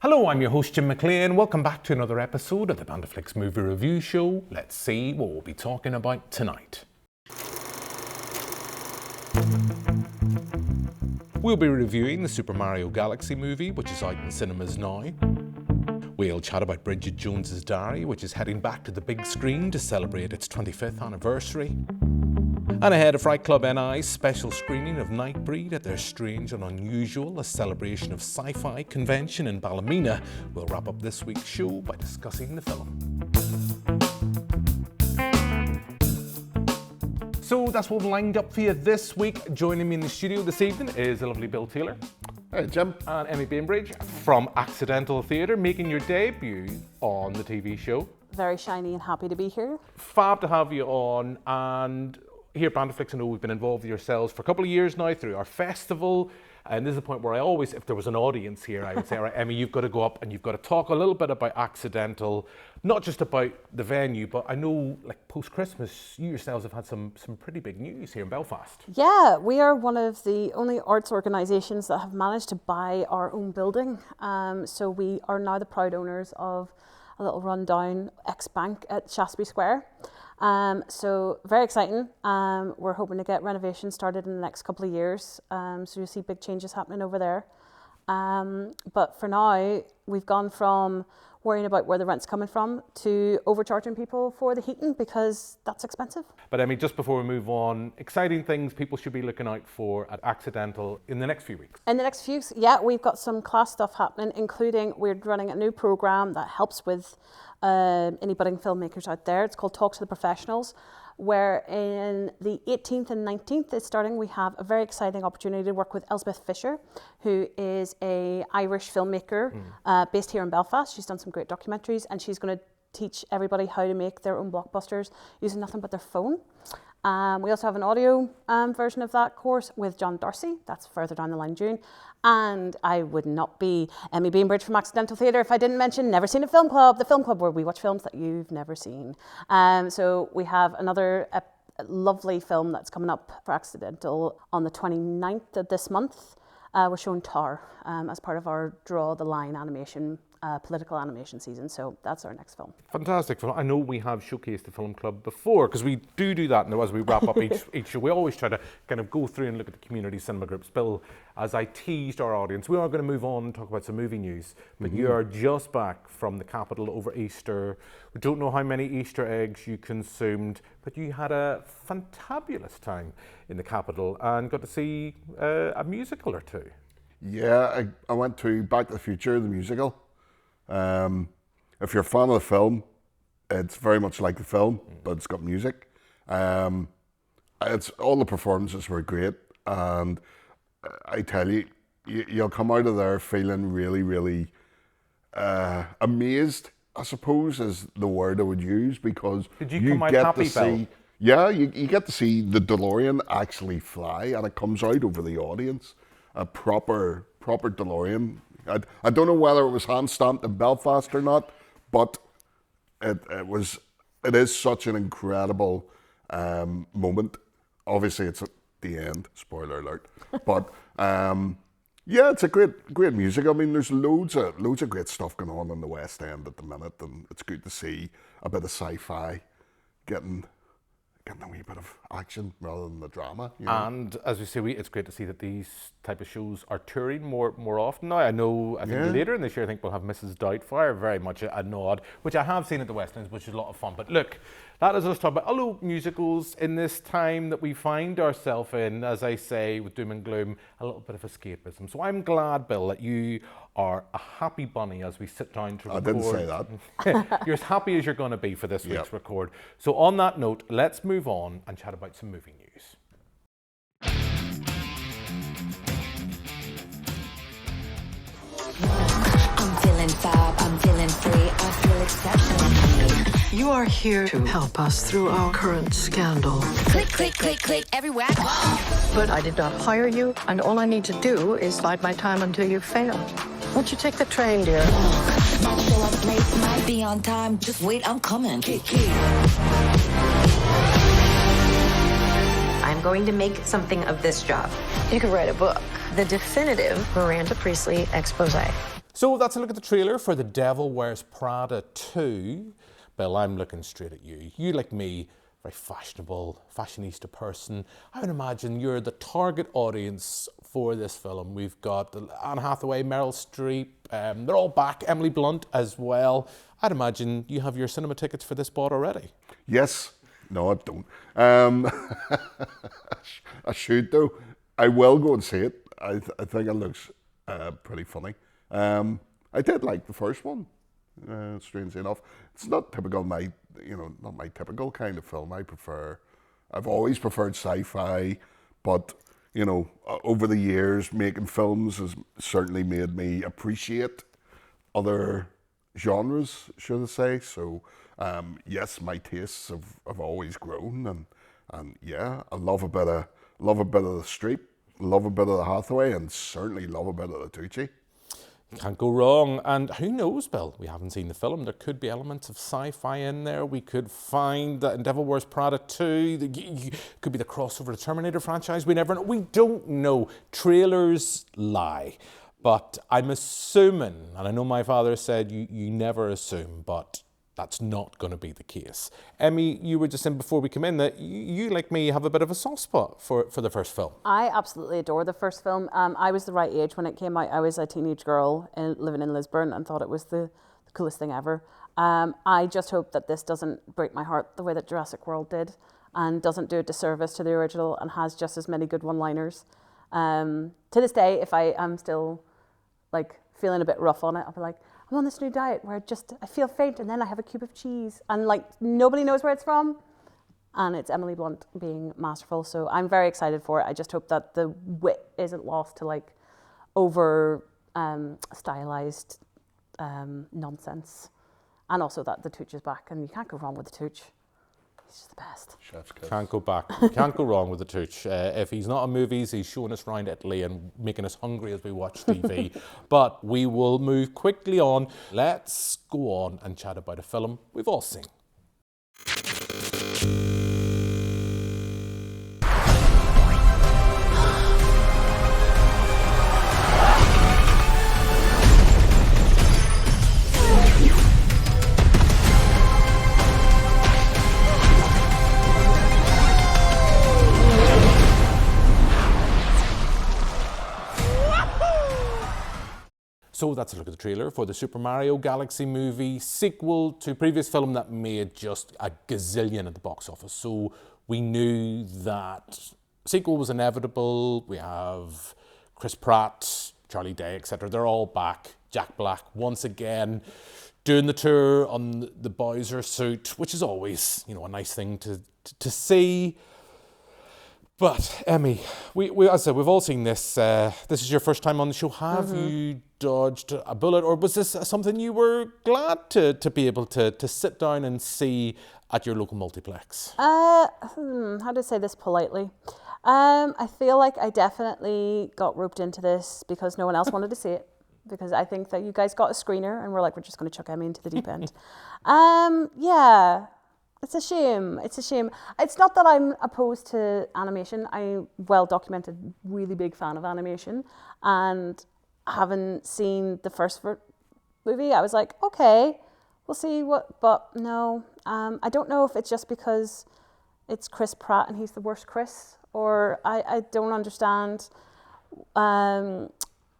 Hello, I'm your host Jim McLean. Welcome back to another episode of the Banterflix Movie Review Show. Let's see what we'll be talking about tonight. We'll be reviewing the Super Mario Galaxy movie, which is out in cinemas now. We'll chat about Bridget Jone'S Diary, which is heading back to the big screen to celebrate its 25th anniversary. And ahead of Fright Club NI's special screening of Nightbreed at their Strange and Unusual, a celebration of sci-fi convention in Ballymena, we'll wrap up this week's show by discussing the film. So that's what we've lined up for you this week. Joining me in the studio this evening is the lovely Bill Taylor. Hey Jim. And Emmy Bainbridge from Accidental Theatre, making your debut on the TV show. Very shiny and happy to be here. Fab to have you on, and here at Banterflix, I know we've been involved with yourselves for a couple of years now through our festival, and this is the point where I always, if there was an audience here, I would say, all right, Emmy, you've got to go up and you've got to talk a little bit about Accidental, not just about the venue, but I know, like, post-Christmas, you yourselves have had some pretty big news here in Belfast. Yeah, we are one of the only arts organisations that have managed to buy our own building. So we are now the proud owners of a little rundown ex-bank at Shaftesbury Square. So very exciting. We're hoping to get renovations started in the next couple of years. So you'll see big changes happening over there. But for now, we've gone from worrying about where the rent's coming from to overcharging people for the heating because that's expensive. But Emmy, just before we move on, exciting things people should be looking out for at Accidental in the next few weeks. In the next few weeks, yeah, we've got some class stuff happening, including we're running a new programme that helps with any budding filmmakers out there. It's called Talk to the Professionals, where in the 18th and 19th is starting. We have a very exciting opportunity to work with Elspeth Fisher, who is an Irish filmmaker based here in Belfast. She's done some great documentaries, and she's going to teach everybody how to make their own blockbusters using nothing but their phone. We also have an audio version of that course with John Darcy. That's further down the line in June. And I would not be Emmy Bainbridge from Accidental Theatre if I didn't mention Never Seen a Film Club, the film club where we watch films that you've never seen. So we have another lovely film that's coming up for Accidental on the 29th of this month. We're showing Tar as part of our Draw the Line animation, political animation season. So that's our next film. Fantastic film. I know we have showcased the film club before, because we do that now as we wrap up each show. We always try to kind of go through and look at the community cinema groups. Bill, as I teased our audience, we are going to move on and talk about some movie news, but you are just back from the capital over Easter. We don't know how many Easter eggs you consumed, but you had a fantabulous time in the capital and got to see a musical or two. Yeah, I went to Back to the Future, the musical. If you're a fan of the film, it's very much like the film, but it's got music. It's all the performances were great, and I tell you, you'll come out of there feeling really, really amazed, I suppose is the word I would use, because did you come out happy, Bill? Yeah, you get to see the DeLorean actually fly, and it comes out over the audience. A proper DeLorean. I don't know whether it was hand stamped in Belfast or not, but it is such an incredible moment. Obviously, it's at the end. Spoiler alert. But yeah, it's a great music. I mean, there's loads of great stuff going on in the West End at the minute, and it's good to see a bit of sci-fi getting a wee bit of action rather than the drama. You know? And as we say, it's great to see that these type of shows are touring more often now. I think later in this year, I think we'll have Mrs. Doubtfire, very much a nod, which I have seen at the West End, which is a lot of fun. But look, that is us talking about hello musicals in this time that we find ourselves in, as I say, with doom and gloom, a little bit of escapism. So I'm glad, Bill, that you are a happy bunny as we sit down to record. I didn't say that. You're as happy as you're going to be for this week's record. So on that note, let's move on and chat about some movie news. I'm feeling fab, I'm feeling free, I feel exceptional. You are here to help us through our current scandal. Click, click, click, click, everywhere. But I did not hire you, and all I need to do is bide my time until you fail. Won't you take the train, dear? Might show up late, might be on time. Just wait, I'm coming. I'm going to make something of this job. You could write a book. The definitive Miranda Priestley expose. So that's a look at the trailer for The Devil Wears Prada 2. Bill, I'm looking straight at you. You, like me, very fashionable, fashionista person. I would imagine you're the target audience for this film. We've got Anne Hathaway, Meryl Streep, they're all back, Emily Blunt as well. I'd imagine you have your cinema tickets for this bought already. Yes. No, I don't. I should though. I will go and see it. I think it looks pretty funny. I did like the first one. Strangely enough, it's not typical not my typical kind of film. I've always preferred sci-fi, but over the years, making films has certainly made me appreciate other genres, should I say. So, yes, my tastes have always grown, and yeah, I love a bit of the Streep, love a bit of the Hathaway, and certainly love a bit of the Tucci. Can't go wrong. And who knows, Bill? We haven't seen the film. There could be elements of sci-fi in there. We could find that in Devil Wears Prada 2, could be the crossover to Terminator franchise. We never know. We don't know. Trailers lie. But I'm assuming, and I know my father said you never assume, but that's not going to be the case. Emmy, you were just saying before we come in that you, like me, have a bit of a soft spot for the first film. I absolutely adore the first film. I was the right age when it came out. I was a teenage girl living in Lisburn and thought it was the coolest thing ever. I just hope that this doesn't break my heart the way that Jurassic World did, and doesn't do a disservice to the original and has just as many good one-liners. To this day, if I am still feeling a bit rough on it, I'll be like, I'm on this new diet where I feel faint and then I have a cube of cheese and nobody knows where it's from. And it's Emily Blunt being masterful. So I'm very excited for it. I just hope that the wit isn't lost to over stylized nonsense. And also that the Tooch is back, and you can't go wrong with the Tooch. He's just the best. Chef's kiss. Can't go back. Can't go wrong with the Tooch. If he's not in movies, he's showing us around Italy and making us hungry as we watch TV. But we will move quickly on. Let's go on and chat about a film we've all seen. So that's a look at the trailer for the Super Mario Galaxy movie, sequel to a previous film that made just a gazillion at the box office. So we knew that sequel was inevitable. We have Chris Pratt, Charlie Day, etc. They're all back. Jack Black once again doing the tour on the Bowser suit, which is always, a nice thing to see. But Emmy, we as I said, we've all seen this. This is your first time on the show. Have you dodged a bullet, or was this something you were glad to be able to sit down and see at your local multiplex? How to say this politely? I feel like I definitely got roped into this because no one else wanted to see it. Because I think that you guys got a screener and we're just going to chuck Emmy into the deep end. Yeah. It's a shame. It's a shame. It's not that I'm opposed to animation. I'm well-documented, really big fan of animation. And having seen the first movie, I was like, okay, we'll see what... But no, I don't know if it's just because it's Chris Pratt and he's the worst Chris, or I don't understand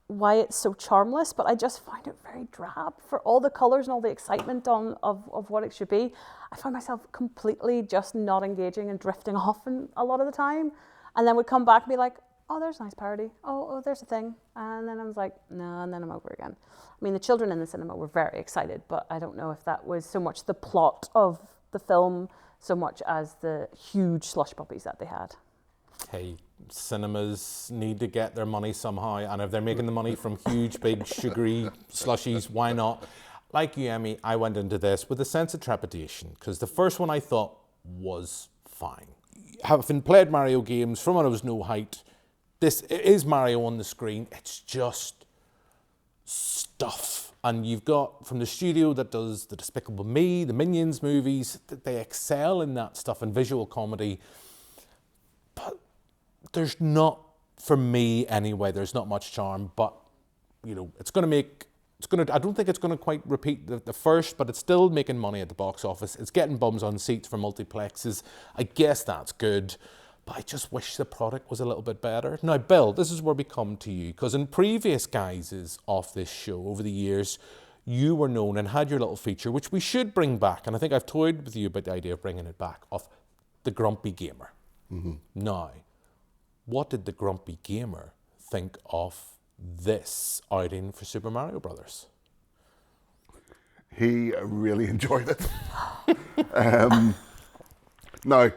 why it's so charmless, but I just find it very drab for all the colours and all the excitement of what it should be. I find myself completely just not engaging and drifting off a lot of the time, and then would come back and be like, oh, there's a nice parody. Oh, there's a thing. And then I was like, no, and then I'm over again. I mean, the children in the cinema were very excited, but I don't know if that was so much the plot of the film, so much as the huge slush puppies that they had. Hey, cinemas need to get their money somehow, and if they're making the money from huge, big, sugary slushies, why not? Like you, Emmy, I went into this with a sense of trepidation, because the first one I thought was fine. Having played Mario games from when I was no height, this is Mario on the screen. It's just stuff. And you've got from the studio that does the Despicable Me, the Minions movies, they excel in that stuff and visual comedy. But there's not, for me anyway, there's not much charm, but it's going to make I don't think it's gonna quite repeat the first, but it's still making money at the box office. It's getting bums on seats for multiplexes. I guess that's good, but I just wish the product was a little bit better. Now, Bill, this is where we come to you, because in previous guises of this show over the years, you were known and had your little feature, which we should bring back, and I think I've toyed with you about the idea of bringing it back, of the Grumpy Gamer. Now, what did the Grumpy Gamer think of this outing for Super Mario Brothers? He really enjoyed it. Now,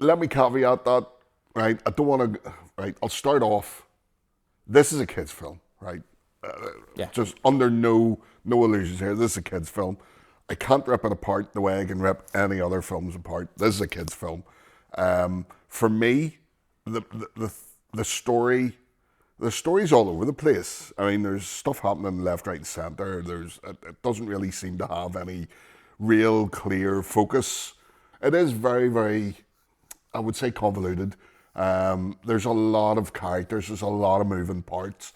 let me caveat that, right? I don't want to, right? I'll start off. This is a kid's film, right? Yeah. Just under no illusions here. This is a kid's film. I can't rip it apart the way I can rip any other films apart. This is a kid's film. For me, the story's all over the place. I mean, there's stuff happening left, right, and centre. It doesn't really seem to have any real clear focus. It is very, very, I would say, convoluted. There's a lot of characters. There's a lot of moving parts.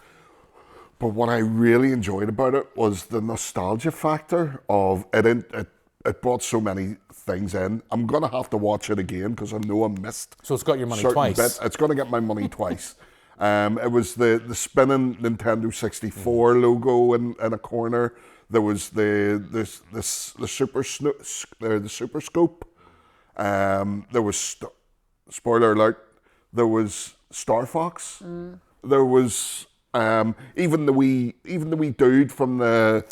But what I really enjoyed about it was the nostalgia factor of it. It brought so many things in. I'm going to have to watch it again because I know I missed. So it's got your money certain twice. bits. It's going to get my money twice. It was the spinning Nintendo 64 logo in a corner. There was the super scope. There was spoiler alert. There was Star Fox. There was even the wee dude from the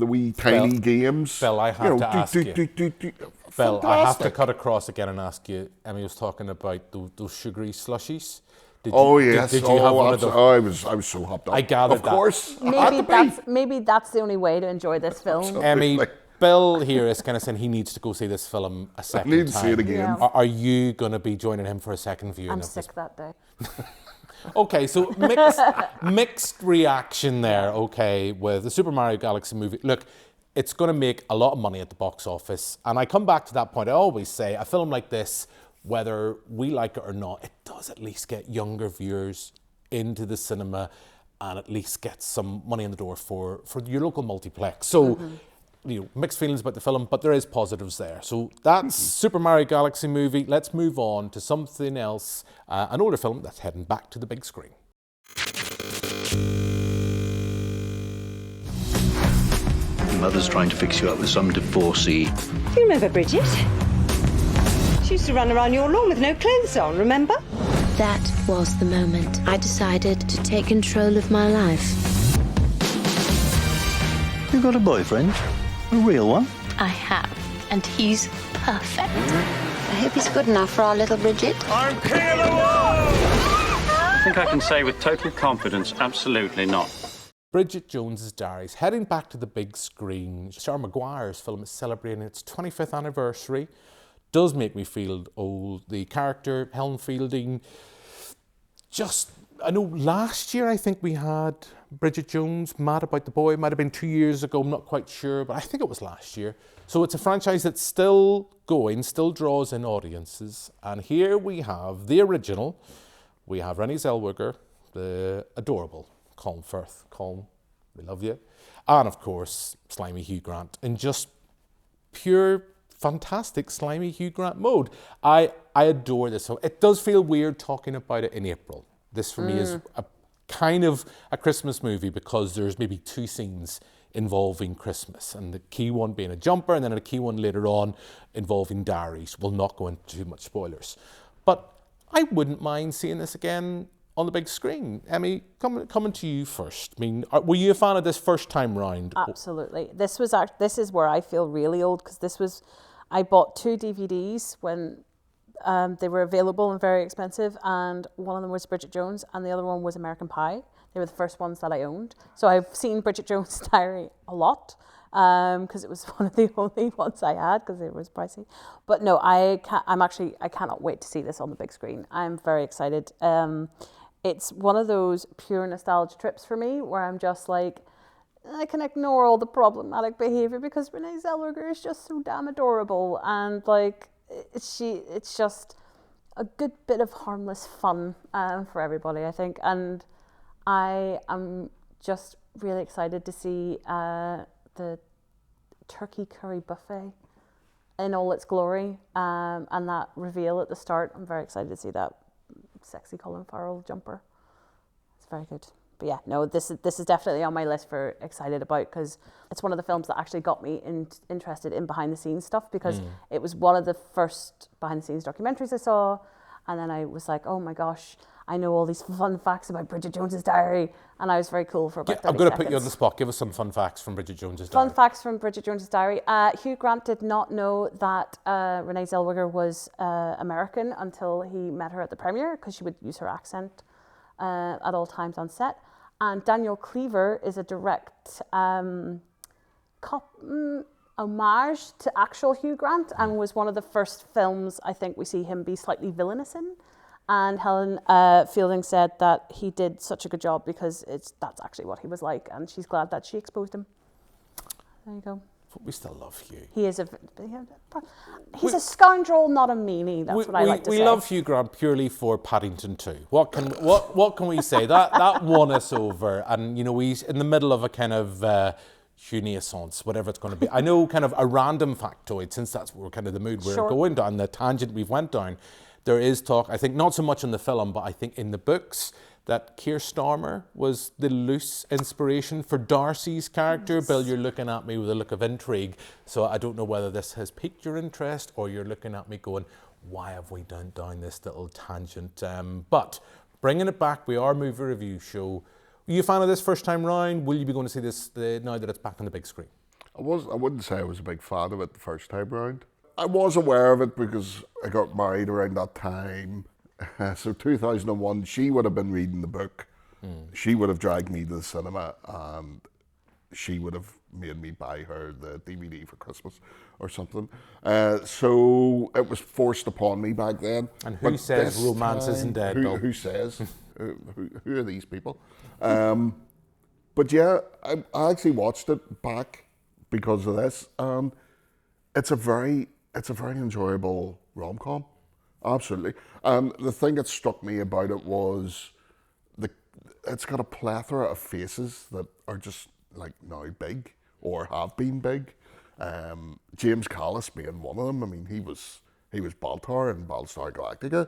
wee tiny games. Bill, I have to ask you. Bill, I have to Fantastic. cut across again and ask you. Emmy was talking about those sugary slushies. Did Yes. Did you have one of those? I was so hopped up. I gathered of that. course. Had to be. Maybe that's the only way to enjoy this film. Emmy, Bill here is kind of saying he needs to go see this film a second time. need to see it again. Yeah. Are you going to be joining him for a second viewing I'm of this? sick that day. Okay, so mixed reaction there, okay, with the Super Mario Galaxy movie. Look, it's going to make a lot of money at the box office. And I come back to that point. I always say a film like this, whether we like it or not, it does at least get younger viewers into the cinema and at least get some money in the door for your local multiplex. So, mixed feelings about the film, but there is positives there. So that's Super Mario Galaxy movie. Let's move on to something else, an older film that's heading back to the big screen. Your mother's trying to fix you up with some divorcee. Do you remember Bridget? She used to run around your lawn with no clothes on, remember? That was the moment I decided to take control of my life. You got a boyfriend? A real one? I have, and he's perfect. I hope he's good enough for our little Bridget. I'm king of the world! I think I can say with total confidence, absolutely not. Bridget Jone'S Diaries, heading back to the big screen. Sarah Maguire's film is celebrating its 25th anniversary. Does make me feel old. The character, Helen Fielding, I know last year I think we had Bridget Jones, Mad About the Boy. It might have been 2 years ago, I'm not quite sure, but I think it was last year. So it's a franchise that's still going, still draws in audiences. And here we have the original. We have Renée Zellweger, the adorable Colin Firth. Colin, we love you. And of course, slimy Hugh Grant in just pure fantastic slimy Hugh Grant mode. I adore this film. It does feel weird talking about it in April. This for me is a kind of a Christmas movie because there's maybe 2 scenes involving Christmas, and the key one being a jumper and then a key one later on involving diaries. We'll not go into too much spoilers. But I wouldn't mind seeing this again on the big screen. Emmy, coming to you first. I mean, were you a fan of this first time round? Absolutely. This is where I feel really old because I bought 2 DVDs when they were available and very expensive, and one of them was Bridget Jones and the other one was American Pie. They were the first ones that I owned. So I've seen Bridget Jone'S Diary a lot because it was one of the only ones I had because it was pricey. But no, I cannot wait to see this on the big screen. I'm very excited. It's one of those pure nostalgia trips for me where I'm just like, I can ignore all the problematic behaviour because Renée Zellweger is just so damn adorable, and like it's just a good bit of harmless fun for everybody, I think. And I am just really excited to see the turkey curry buffet in all its glory, and that reveal at the start. I'm very excited to see that sexy Colin Farrell jumper. It's very good. But yeah, no, this is definitely on my list for excited about, because it's one of the films that actually got me interested in behind the scenes stuff, because it was one of the first behind the scenes documentaries I saw, and then I was like, oh my gosh, I know all these fun facts about Bridget Jone'S diary, and I was very cool for about 30 I'm going to seconds. put you on the spot. Give us some fun facts from Bridget Jone'S diary. Fun facts from Bridget Jone'S diary. Hugh Grant did not know that Renee Zellweger was American until he met her at the premiere, because she would use her accent at all times on set. And Daniel Cleaver is a direct homage to actual Hugh Grant, and was one of the first films I think we see him be slightly villainous in. And Helen Fielding said that he did such a good job because that's actually what he was like, and she's glad that she exposed him. There you go. But we still love Hugh. He is he's a scoundrel, not a meanie. That's what I like to say. We love Hugh Grant purely for Paddington 2. What can we say? That won us over, and you know, we in the middle of a kind of Renaissance, whatever it's going to be. I know, kind of a random factoid, since that's what we're kind of the mood we're going down, the tangent we've went down. There is talk, I think, not so much in the film, but I think in the books, that Keir Starmer was the loose inspiration for Darcy's character. Yes. Bill, you're looking at me with a look of intrigue, so I don't know whether this has piqued your interest, or you're looking at me going, why have we done down this little tangent? But bringing it back, we are a movie review show. Are you a fan of this first time round? Will you be going to see this now that it's back on the big screen? I wouldn't say I was a big fan of it the first time round. I was aware of it because I got married around that time. So 2001, she would have been reading the book. She would have dragged me to the cinema, and she would have made me buy her the DVD for Christmas or something. So it was forced upon me back then. And who says romance isn't dead, Bill? Who says? who are these people? But yeah, I actually watched it back because of this. It's a very enjoyable rom-com, absolutely. And the thing that struck me about it was it's got a plethora of faces that are just like now big or have been big. James Callis being one of them. I mean, he was Baltar in Battlestar Galactica,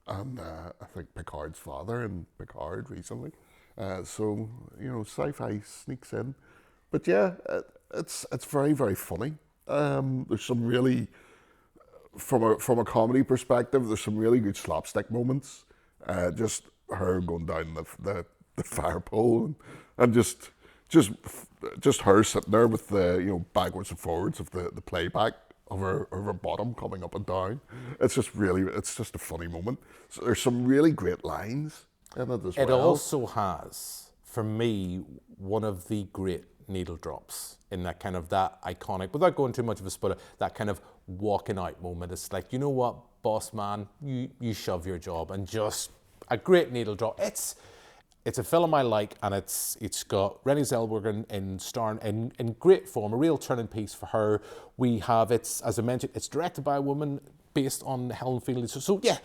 and I think Picard's father in Picard recently. So you know, sci-fi sneaks in, but yeah, it's very, very funny. There's some really, from a comedy perspective, there's some really good slapstick moments. Just her going down the fire pole, and just her sitting there with the backwards and forwards of the playback of her bottom coming up and down. It's just a funny moment. So there's some really great lines in it as well. It also has, for me, one of the great needle drops in that kind of that iconic, without going too much of a spoiler, that kind of walking out moment. It's like, you know what, boss man, you shove your job, and just a great needle drop. It's a film I like, and it's got Renée Zellweger in great form, a real turning piece for her. We have, as I mentioned, it's directed by a woman, based on Helen Fielding. So yeah,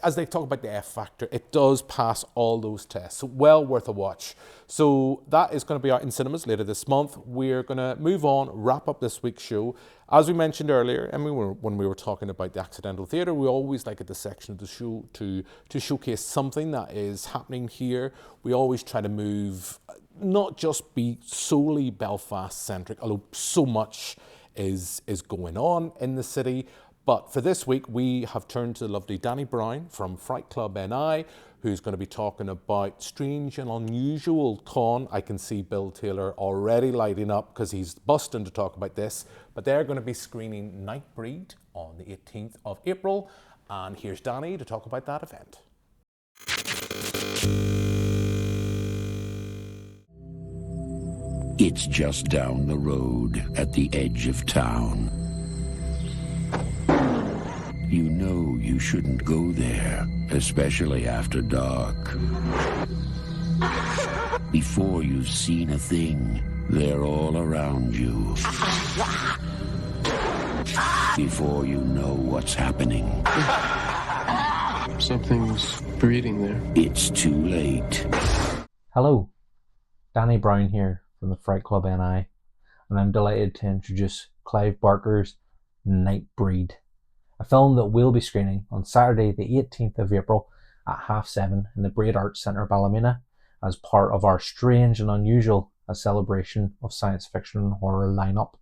as they talk about the F factor, it does pass all those tests. So well worth a watch. So that is going to be out in cinemas later this month. We're going to move on, wrap up this week's show. As we mentioned earlier, and when we were talking about the Accidental Theatre, we always like at this section of the show to showcase something that is happening here. We always try to move, not just be solely Belfast-centric, although so much is going on in the city. But for this week, we have turned to the lovely Danny Brown from Fright Club NI, who's going to be talking about Strange and Unusual Con. I can see Bill Taylor already lighting up because he's busting to talk about this. But they're going to be screening Nightbreed on the 18th of April. And here's Danny to talk about that event. It's just down the road at the edge of town. You know you shouldn't go there, especially after dark. Before you've seen a thing, they're all around you. Before you know what's happening. Something's breeding there. It's too late. Hello. Danny Brown here from the Fright Club NI, and I'm delighted to introduce Clive Barker's Nightbreed, a film that will be screening on Saturday the 18th of April at 7:30 in the Braid Arts Centre, Ballymena, as part of our Strange and Unusual, a celebration of science fiction and horror lineup.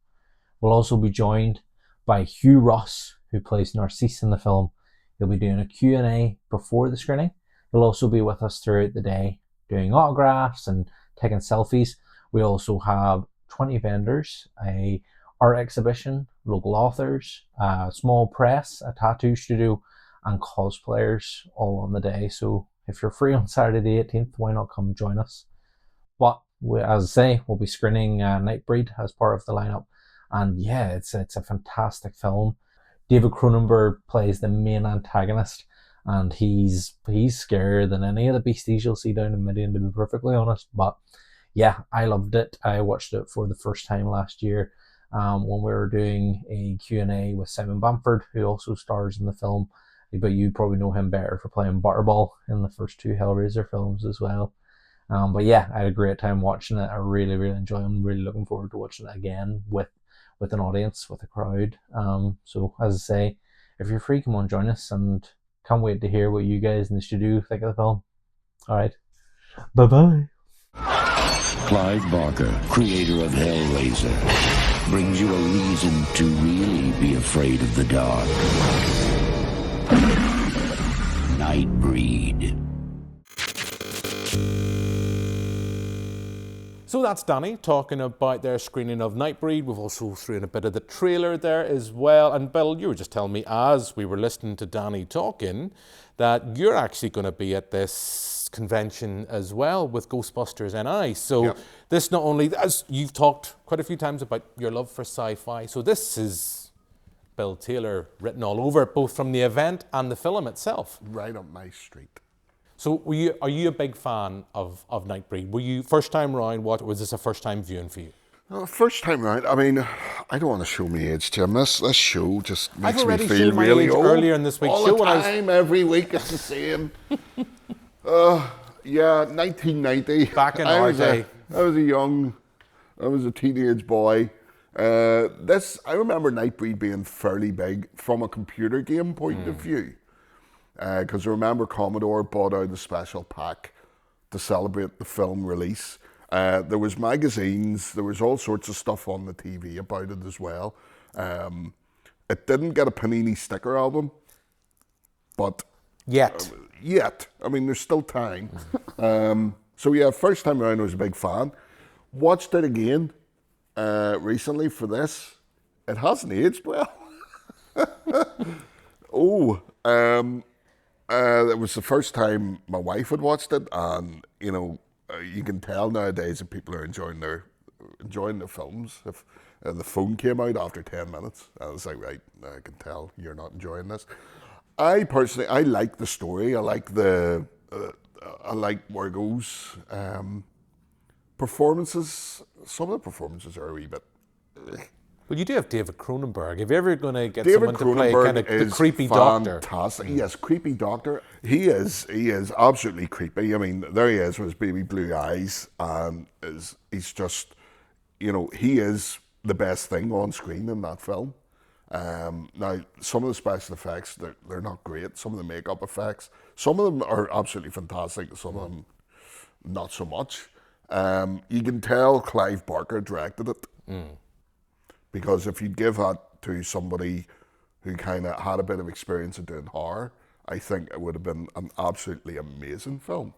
We'll also be joined by Hugh Ross, who plays Narcisse in the film. He'll be doing a Q&A before the screening. He'll also be with us throughout the day, doing autographs and taking selfies. We also have 20 vendors, a art exhibition, local authors, a small press, a tattoo studio, and cosplayers all on the day. So if you're free on Saturday the 18th, why not come join us? But as I say, we'll be screening Nightbreed as part of the lineup. And yeah, it's a fantastic film. David Cronenberg plays the main antagonist, and he's scarier than any of the beasties you'll see down in Midian, to be perfectly honest. But yeah, I loved it. I watched it for the first time last year when we were doing a Q&A with Simon Bamford, who also stars in the film. But you probably know him better for playing Butterball in the first two Hellraiser films as well. But yeah, I had a great time watching it. I really, really enjoyed it. I'm really looking forward to watching it again with an audience, with a crowd. So as I say, if you're free, come on, join us, and can't wait to hear what you guys in the studio think of the film. All right, bye-bye. Clive Barker, creator of Hellraiser, brings you a reason to really be afraid of the dark. Nightbreed. So that's Danny talking about their screening of Nightbreed. We've also threw in a bit of the trailer there as well. And Bill, you were just telling me as we were listening to Danny talking that you're actually going to be at this convention as well with Ghostbusters NI. So this not only, as you've talked quite a few times about your love for sci-fi, so this is Bill Taylor written all over it, both from the event and the film itself. Right up my street. So are you a big fan of Nightbreed? Were you first time round? Was this a first time viewing for you? First time round. I mean, I don't want to show me age, Jim. This show just makes me feel my really age old. Earlier in this week's all show, the time, every week it's the same. Yeah, 1990. Back in our day. I was a teenage boy. I remember Nightbreed being fairly big from a computer game point of view. Because I remember Commodore bought out a special pack to celebrate the film release. There was magazines, there was all sorts of stuff on the TV about it as well. It didn't get a Panini sticker album, but... Yet. I mean, there's still time. So yeah, first time around I was a big fan. Watched it again recently for this. It hasn't aged well. It was the first time my wife had watched it, and you can tell nowadays that people are enjoying their films. If the phone came out after 10 minutes, I was like, right, I can tell you're not enjoying this. I personally, I like the story. I like I like Margot's performances. Some of the performances are a wee bit. Well, you do have David Cronenberg. If you're ever going to get someone to play kind of the creepy doctor. Fantastic. Yes, creepy doctor. He is absolutely creepy. I mean, there he is with his baby blue eyes, and he's just, he is the best thing on screen in that film. Now, some of the special effects, they're not great. Some of the makeup effects, some of them are absolutely fantastic. Some of them, not so much. You can tell Clive Barker directed it. Because if you'd give that to somebody who kind of had a bit of experience of doing horror, I think it would have been an absolutely amazing film.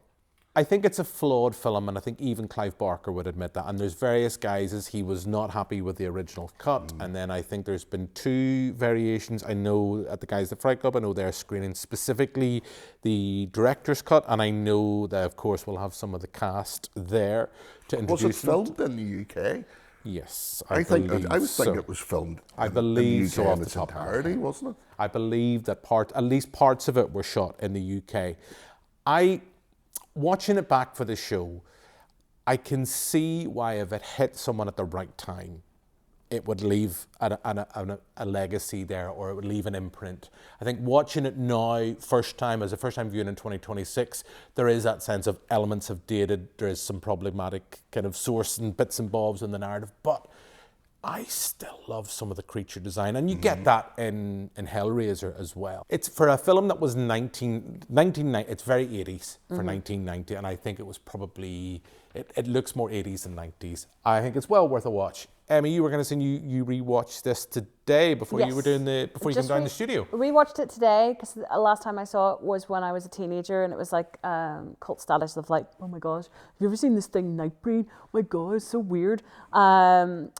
I think it's a flawed film, and I think even Clive Barker would admit that. And there's various guises. He was not happy with the original cut, and then I think there's been 2 variations. I know at the guys at Fright Club, I know they're screening specifically the director's cut, and I know that, of course, we'll have some of the cast there to introduce. Was it filmed in the UK? Yes, I think it was filmed. I believe in the UK so, in its entirety, wasn't it? I believe that at least parts of it were shot in the UK. Watching it back for the show, I can see why if it hit someone at the right time, it would leave a legacy there, or it would leave an imprint. I think watching it now, as a first time viewing in 2026, there is that sense of elements have dated, there is some problematic kind of source and bits and bobs in the narrative, but I still love some of the creature design, and you get that in Hellraiser as well. It's for a film that was 1990, it's very 80s for 1990, and I think it was probably, it looks more 80s than 90s. I think it's well worth a watch. Emmy, you were going to say you rewatched this today before you were doing before you came down the studio. Rewatched it today because the last time I saw it was when I was a teenager, and it was like cult status of like, oh my gosh, have you ever seen this thing Nightbreed? Oh my god, it's so weird. And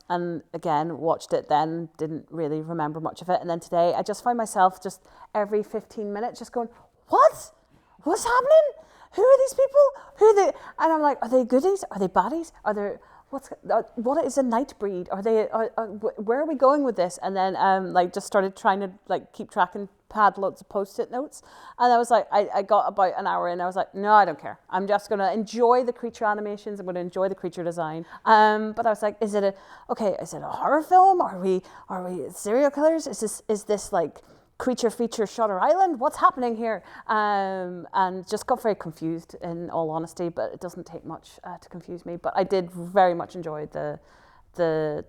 again, watched it then, didn't really remember much of it, and then today I just find myself just every 15 minutes just going, what? What's happening? Who are these people? Who are they? And I'm like, are they goodies? Are they baddies? Are there? What is a Nightbreed? Are they? Where are we going with this? And then like just started trying to like keep track and pad loads of post-it notes. And I was like, I got about an hour in. I was like, no, I don't care. I'm just gonna enjoy the creature animations. I'm gonna enjoy the creature design. But I was like, is it a horror film? Are we serial killers? Is this like creature feature Shutter Island? What's happening here? And just got very confused, in all honesty, but it doesn't take much to confuse me. But I did very much enjoy the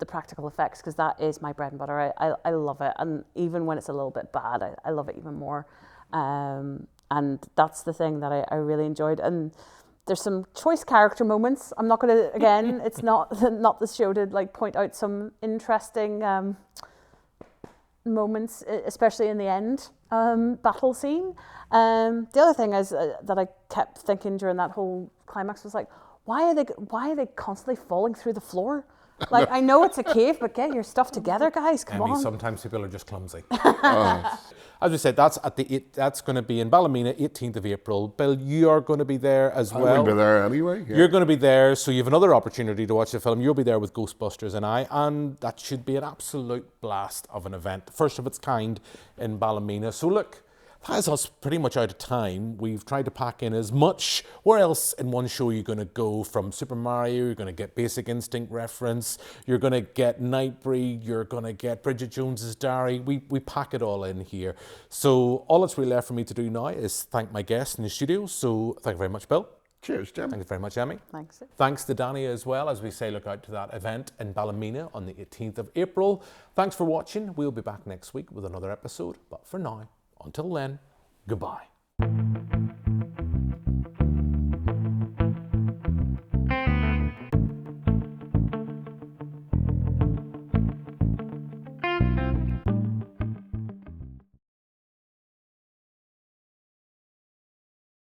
practical effects, because that is my bread and butter. I love it, and even when it's a little bit bad, I love it even more. And that's the thing that I really enjoyed. And there's some choice character moments. I'm not going to, again, it's not the show to like point out some interesting moments, especially in the end battle scene. The other thing is that I kept thinking during that whole climax was like, why are they constantly falling through the floor? Like, I know it's a cave, but get your stuff together, guys. Come on. Sometimes people are just clumsy. As we said, that's going to be in Ballymena, 18th of April. Bill, you are going to be there as well. I'll be there anyway. Yeah. You're going to be there, so you have another opportunity to watch the film. You'll be there with Ghostbusters NI, and that should be an absolute blast of an event, first of its kind in Ballymena. So look, that is us pretty much out of time. We've tried to pack in as much. Where else in one show are you going to go? From Super Mario, you're going to get Basic Instinct reference, you're going to get Nightbreed, you're going to get Bridget Jone'S Diary. We pack it all in here. So all that's really left for me to do now is thank my guests in the studio. So thank you very much, Bill. Cheers, Jim. Thank you very much, Emmy. Thanks. Thanks to Danny as well. As we say, look out to that event in Ballymena on the 18th of April. Thanks for watching. We'll be back next week with another episode. But for now, until then, goodbye.